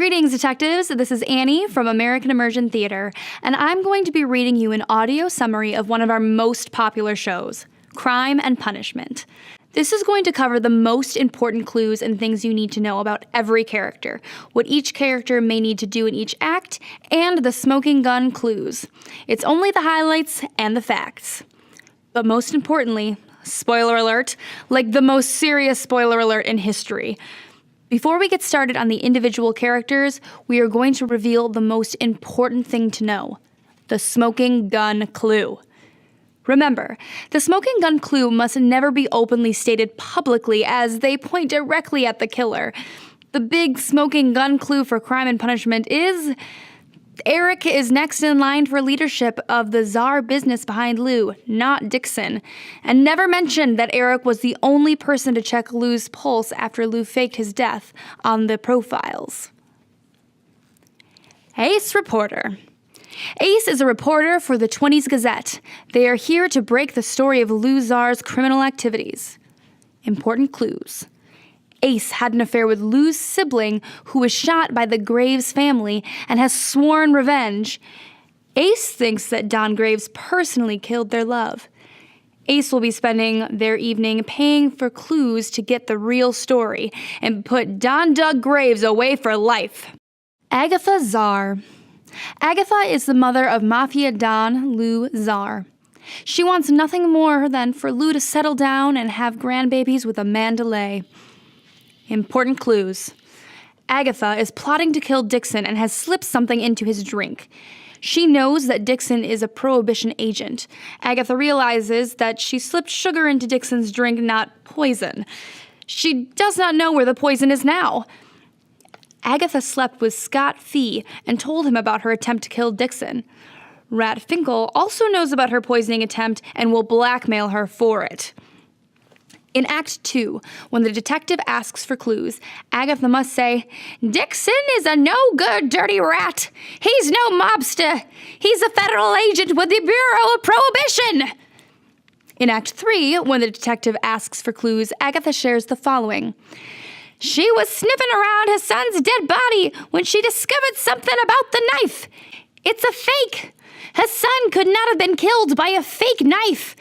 Greetings, detectives. This is Annie from American Immersion Theater, and I'm going to be reading you an audio summary of one of our most popular shows, Crime and Punishment. This is going to cover the most important clues and things you need to know about every character, what each character may need to do in each act, and the smoking gun clues. It's only the highlights and the facts. But most importantly, spoiler alert, like the most serious spoiler alert in history. Before we get started on the individual characters, we are going to reveal the most important thing to know, the smoking gun clue. Remember, the smoking gun clue must never be openly stated publicly as they point directly at the killer. The big smoking gun clue for Crime and Punishment is Eric is next in line for leadership of the czar business behind Lou, not Dixon. And never mentioned that Eric was the only person to check Lou's pulse after Lou faked his death on the profiles. Ace Reporter. Ace is a reporter for the 20s Gazette. They are here to break the story of Lou Czar's criminal activities. Important clues. Ace had an affair with Lou's sibling, who was shot by the Graves family and has sworn revenge. Ace thinks that Don Graves personally killed their love. Ace will be spending their evening paying for clues to get the real story and put Don Doug Graves away for life. Agatha Czar. Agatha is the mother of Mafia Don Lou Czar. She wants nothing more than for Lou to settle down and have grandbabies with Amanda Lay. Important clues. Agatha is plotting to kill Dixon and has slipped something into his drink. She knows that Dixon is a Prohibition agent. Agatha realizes that she slipped sugar into Dixon's drink, not poison. She does not know where the poison is now. Agatha slept with Scott Fee and told him about her attempt to kill Dixon. Rat Finkel also knows about her poisoning attempt and will blackmail her for it. In Act 2, when the detective asks for clues, Agatha must say, "Dixon is a no-good dirty rat. He's no mobster. He's a federal agent with the Bureau of Prohibition." In Act 3, when the detective asks for clues, Agatha shares the following. "She was sniffing around her son's dead body when she discovered something about the knife. It's a fake. Her son could not have been killed by a fake knife.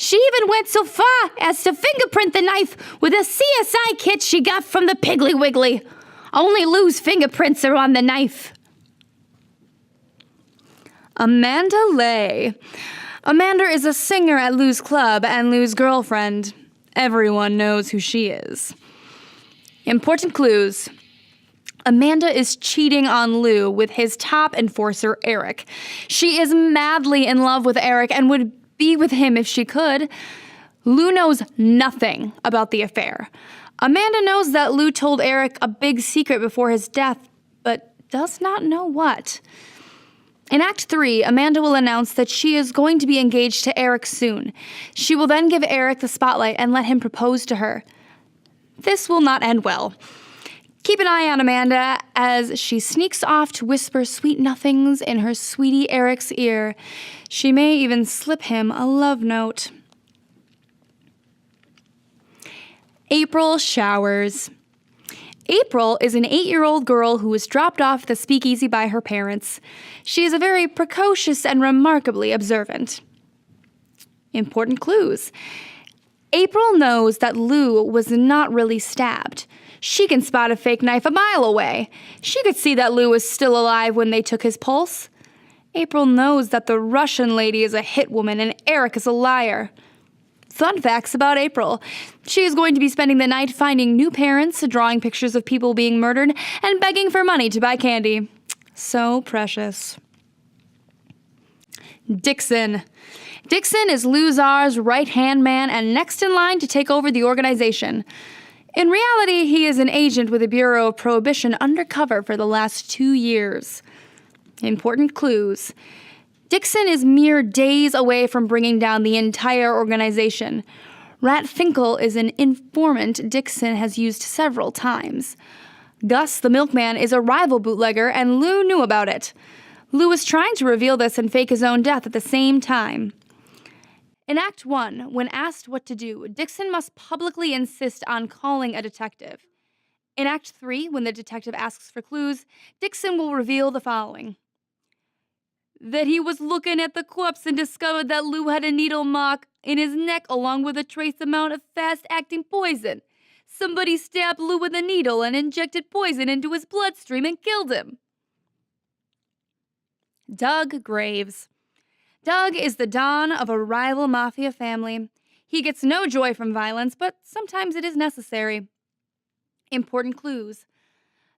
She even went so far as to fingerprint the knife with a CSI kit she got from the Piggly Wiggly. Only Lou's fingerprints are on the knife." Amanda Lay. Amanda is a singer at Lou's club and Lou's girlfriend. Everyone knows who she is. Important clues. Amanda is cheating on Lou with his top enforcer, Eric. She is madly in love with Eric and would be with him if she could. Lou knows nothing about the affair. Amanda knows that Lou told Eric a big secret before his death, but does not know what. In Act 3, Amanda will announce that she is going to be engaged to Eric soon. She will then give Eric the spotlight and let him propose to her. This will not end well. Keep an eye on Amanda as she sneaks off to whisper sweet nothings in her sweetie Eric's ear. She may even slip him a love note. April Showers. April is an 8-year-old girl who was dropped off the speakeasy by her parents. She is a very precocious and remarkably observant. Important clues. April knows that Lou was not really stabbed. She can spot a fake knife a mile away. She could see that Lou was still alive when they took his pulse. April knows that the Russian lady is a hit woman and Eric is a liar. Fun facts about April. She is going to be spending the night finding new parents, drawing pictures of people being murdered, and begging for money to buy candy. So precious. Dixon. Dixon is Lou Czar's right-hand man and next in line to take over the organization. In reality, he is an agent with the Bureau of Prohibition undercover for the last 2 years. Important clues. Dixon is mere days away from bringing down the entire organization. Rat Finkel is an informant Dixon has used several times. Gus, the milkman, is a rival bootlegger, and Lou knew about it. Lou was trying to reveal this and fake his own death at the same time. In Act 1, when asked what to do, Dixon must publicly insist on calling a detective. In Act 3, when the detective asks for clues, Dixon will reveal the following: that he was looking at the corpse and discovered that Lou had a needle mark in his neck along with a trace amount of fast-acting poison. Somebody stabbed Lou with a needle and injected poison into his bloodstream and killed him. Doug Graves. Doug is the Don of a rival mafia family. He gets no joy from violence, but sometimes it is necessary. Important clues.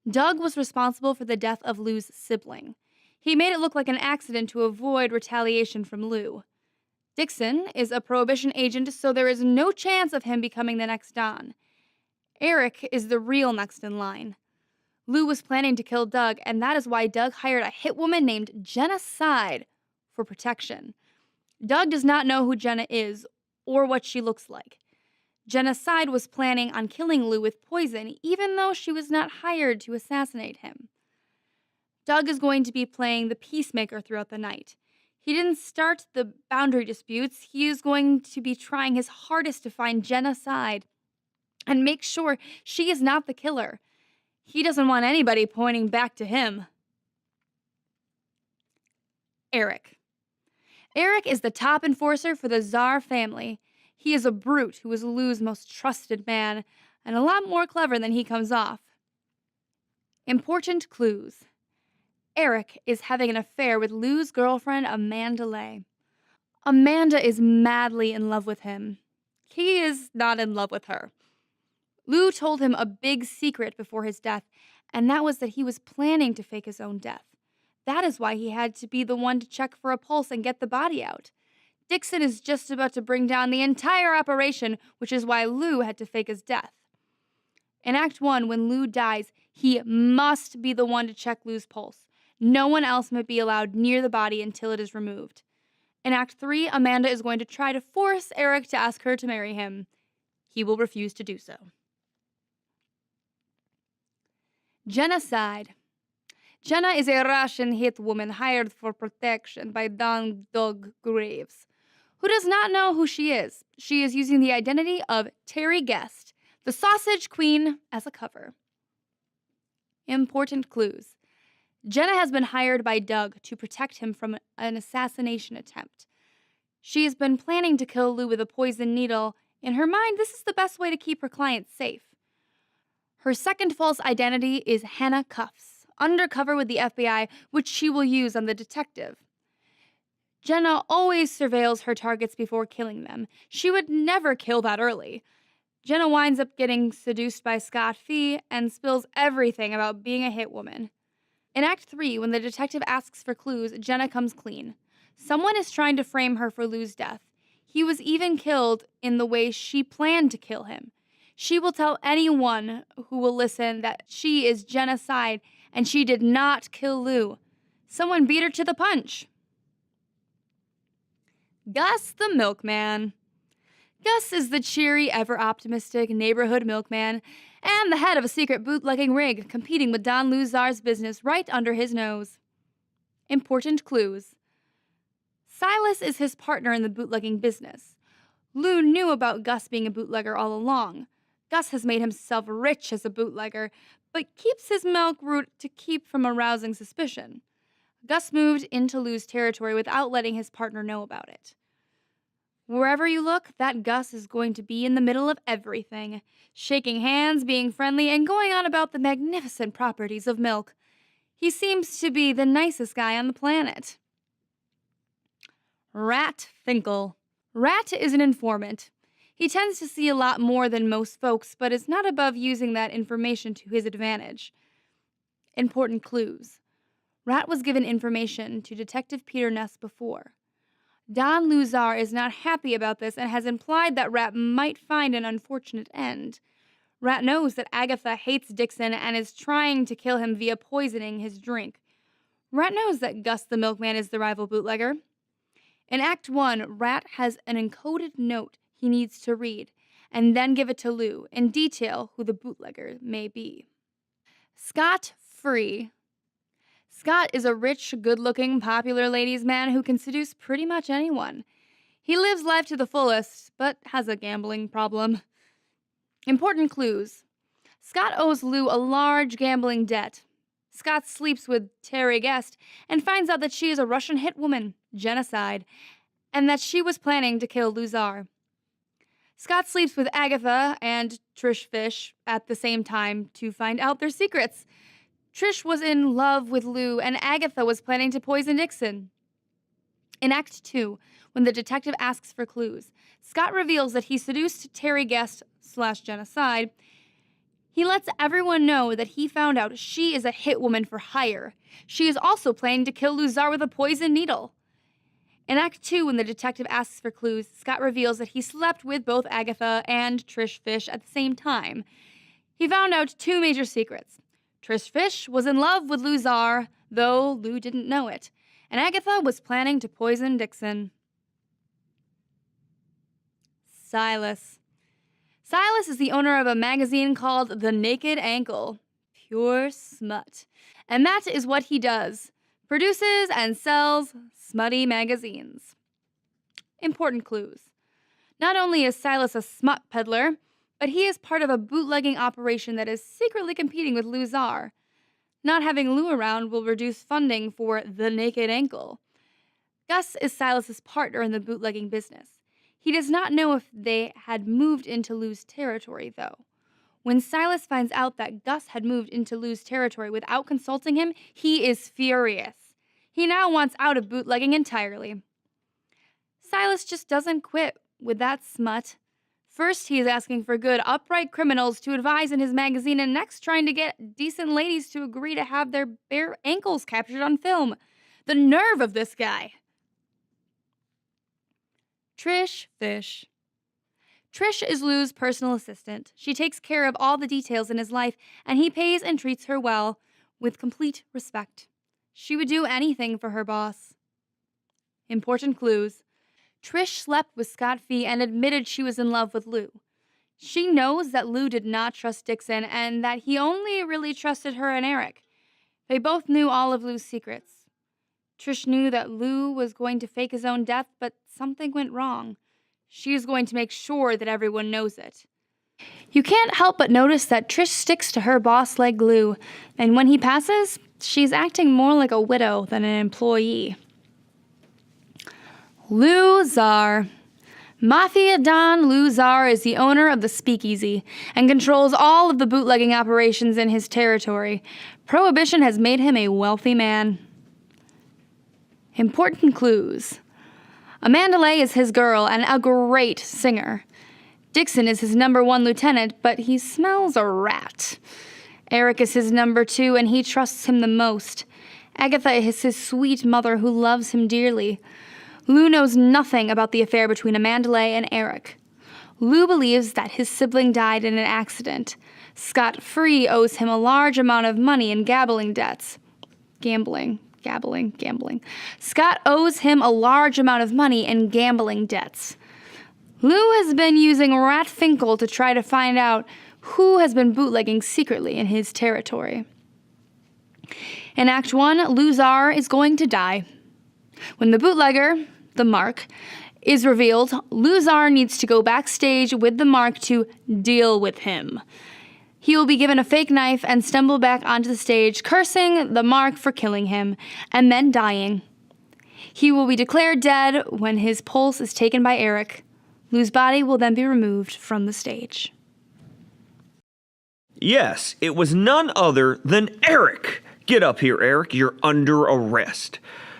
Doug was responsible for the death of Lou's sibling. He made it look like an accident to avoid retaliation from Lou. Dixon is a Prohibition agent, so there is no chance of him becoming the next Don. Eric is the real next in line. Lou was planning to kill Doug, and that is why Doug hired a hitwoman named Jenna Side for protection. Doug does not know who Jenna is or what she looks like. Jenna Side was planning on killing Lou with poison, even though she was not hired to assassinate him. Doug is going to be playing the peacemaker throughout the night. He didn't start the boundary disputes. He is going to be trying his hardest to find Jenna Side and make sure she is not the killer. He doesn't want anybody pointing back to him. Eric. Eric is the top enforcer for the Czar family. He is a brute who is Lou's most trusted man, and a lot more clever than he comes off. Important clues. Eric is having an affair with Lou's girlfriend, Amanda Lay. Amanda is madly in love with him. He is not in love with her. Lou told him a big secret before his death, and that was that he was planning to fake his own death. That is why he had to be the one to check for a pulse and get the body out. Dixon is just about to bring down the entire operation, which is why Lou had to fake his death. In Act 1, when Lou dies, he must be the one to check Lou's pulse. No one else might be allowed near the body until it is removed. In Act 3, Amanda is going to try to force Eric to ask her to marry him. He will refuse to do so. Jenna Side. Jenna is a Russian hitwoman hired for protection by Don Doug Graves, who does not know who she is. She is using the identity of Terry Guest, the Sausage Queen, as a cover. Important clues. Jenna has been hired by Doug to protect him from an assassination attempt. She has been planning to kill Lou with a poison needle. In her mind, this is the best way to keep her client safe. Her second false identity is Hannah Cuffs, undercover with the FBI, which she will use on the detective. Jenna always surveils her targets before killing them. She would never kill that early. Jenna winds up getting seduced by Scott Fee and spills everything about being a hitwoman. In Act 3, when the detective asks for clues, Jenna comes clean. Someone is trying to frame her for Lou's death. He was even killed in the way she planned to kill him. She will tell anyone who will listen that she is Jenna Side and she did not kill Lou. Someone beat her to the punch. Gus the Milkman. Gus is the cheery, ever-optimistic neighborhood milkman and the head of a secret bootlegging rig competing with Don Luzar's business right under his nose. Important clues. Silas is his partner in the bootlegging business. Lou knew about Gus being a bootlegger all along. Gus has made himself rich as a bootlegger, but keeps his milk route to keep from arousing suspicion. Gus moved into Lou's territory without letting his partner know about it. Wherever you look, that Gus is going to be in the middle of everything, shaking hands, being friendly, and going on about the magnificent properties of milk. He seems to be the nicest guy on the planet. Rat Finkel. Rat is an informant. He tends to see a lot more than most folks, but is not above using that information to his advantage. Important clues. Rat was given information to Detective Peter Ness before. Don Luzar is not happy about this and has implied that Rat might find an unfortunate end. Rat knows that Agatha hates Dixon and is trying to kill him via poisoning his drink. Rat knows that Gus the Milkman is the rival bootlegger. In Act 1, Rat has an encoded note he needs to read, and then give it to Lou, in detail who the bootlegger may be. Scott Free. Scott is a rich, good-looking, popular ladies' man who can seduce pretty much anyone. He lives life to the fullest, but has a gambling problem. Important clues. Scott owes Lou a large gambling debt. Scott sleeps with Terry Guest and finds out that she is a Russian hitwoman, genocide, and that she was planning to kill Lou Zarr. Scott sleeps with Agatha and Trish Fish at the same time to find out their secrets. Trish was in love with Lou, and Agatha was planning to poison Dixon. In Act 2, when the detective asks for clues, Scott reveals that he seduced Terry Guest / genocide. He lets everyone know that he found out she is a hitwoman for hire. She is also planning to kill Lou Zarr with a poison needle. In Act 2, when the detective asks for clues, Scott reveals that he slept with both Agatha and Trish Fish at the same time. He found out 2 major secrets. Trish Fish was in love with Lou Zarr, though Lou didn't know it, and Agatha was planning to poison Dixon. Silas. Silas is the owner of a magazine called The Naked Ankle. Pure smut. And that is what he does. Produces and sells smutty magazines. Important clues. Not only is Silas a smut peddler, but he is part of a bootlegging operation that is secretly competing with Lou Zarr. Not having Lou around will reduce funding for The Naked Ankle. Gus is Silas's partner in the bootlegging business. He does not know if they had moved into Lou's territory, though. When Silas finds out that Gus had moved into Lou's territory without consulting him, he is furious. He now wants out of bootlegging entirely. Silas just doesn't quit with that smut. First, he is asking for good, upright criminals to advise in his magazine, and next trying to get decent ladies to agree to have their bare ankles captured on film. The nerve of this guy! Trish Fish. Trish is Lou's personal assistant. She takes care of all the details in his life, and he pays and treats her well, with complete respect. She would do anything for her boss. Important clues. Trish slept with Scott Fee and admitted she was in love with Lou. She knows that Lou did not trust Dixon and that he only really trusted her and Eric. They both knew all of Lou's secrets. Trish knew that Lou was going to fake his own death, but something went wrong. She is going to make sure that everyone knows it. You can't help but notice that Trish sticks to her boss like glue, and when he passes, she's acting more like a widow than an employee. Lou Zarr. Mafia Don Lou Zarr is the owner of the Speakeasy and controls all of the bootlegging operations in his territory. Prohibition has made him a wealthy man. Important clues. Amanda Leigh is his girl and a great singer. Dixon is his #1 lieutenant, but he smells a rat. Eric is his #2, and he trusts him the most. Agatha is his sweet mother who loves him dearly. Lou knows nothing about the affair between Amanda Leigh and Eric. Lou believes that his sibling died in an accident. Scott Free owes him a large amount of money in gambling debts. Gambling. Scott owes him a large amount of money in gambling debts. Lou has been using Rat Finkel to try to find out who has been bootlegging secretly in his territory. In Act 1, Lou Zarr is going to die. When the bootlegger, the Mark, is revealed, Lou Zarr needs to go backstage with the Mark to deal with him. He will be given a fake knife and stumble back onto the stage, cursing the Mark for killing him, and then dying. He will be declared dead when his pulse is taken by Eric. Lou's body will then be removed from the stage. Yes, it was none other than Eric. Get up here, Eric. You're under arrest.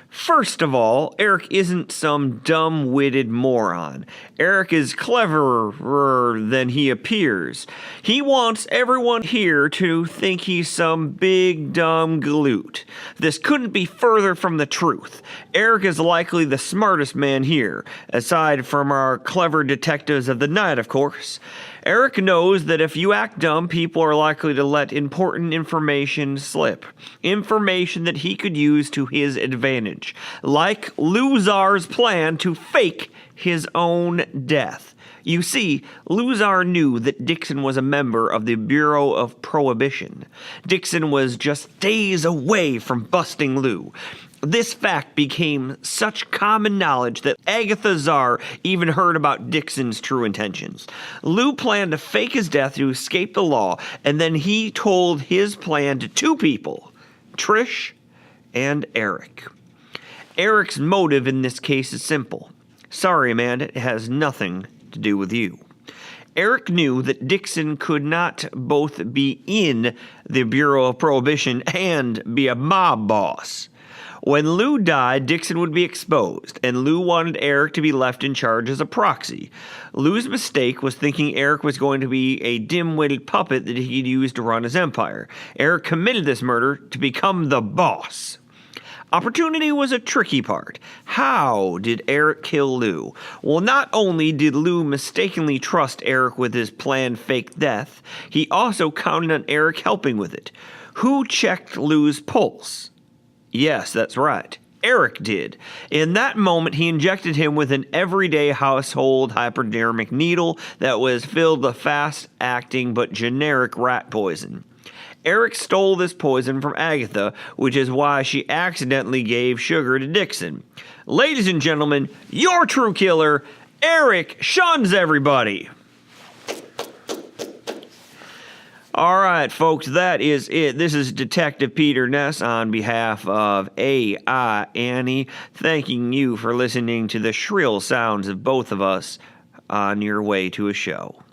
First of all, Eric isn't some dumb-witted moron. Eric is cleverer than he appears. He wants everyone here to think he's some big, dumb galoot. This couldn't be further from the truth. Eric is likely the smartest man here, aside from our clever detectives of the night, of course. Eric knows that if you act dumb, people are likely to let important information slip. Information that he could use to his advantage. Like Lou Zarr's plan to fake his own death. You see, Luzar knew that Dixon was a member of the Bureau of Prohibition. Dixon was just days away from busting Lou. This fact became such common knowledge that Agatha Czar even heard about Dixon's true intentions. Lou planned to fake his death to escape the law, and then he told his plan to two people, Trish and Eric. Eric's motive in this case is simple. Sorry, Amanda, it has nothing to do with you. Eric knew that Dixon could not both be in the Bureau of Prohibition and be a mob boss. When Lou died, Dixon would be exposed, and Lou wanted Eric to be left in charge as a proxy. Lou's mistake was thinking Eric was going to be a dim-witted puppet that he'd use to run his empire. Eric committed this murder to become the boss. Opportunity was a tricky part. How did Eric kill Lou? Well, not only did Lou mistakenly trust Eric with his planned fake death, he also counted on Eric helping with it. Who checked Lou's pulse? Yes, that's right. Eric did. In that moment, he injected him with an everyday household hypodermic needle that was filled with fast-acting but generic rat poison. Eric stole this poison from Agatha, which is why she accidentally gave sugar to Dixon. Ladies and gentlemen, your true killer, Eric shuns everybody. All right, folks, that is it. This is Detective Peter Ness on behalf of AI Annie, thanking you for listening to the shrill sounds of both of us on your way to a show.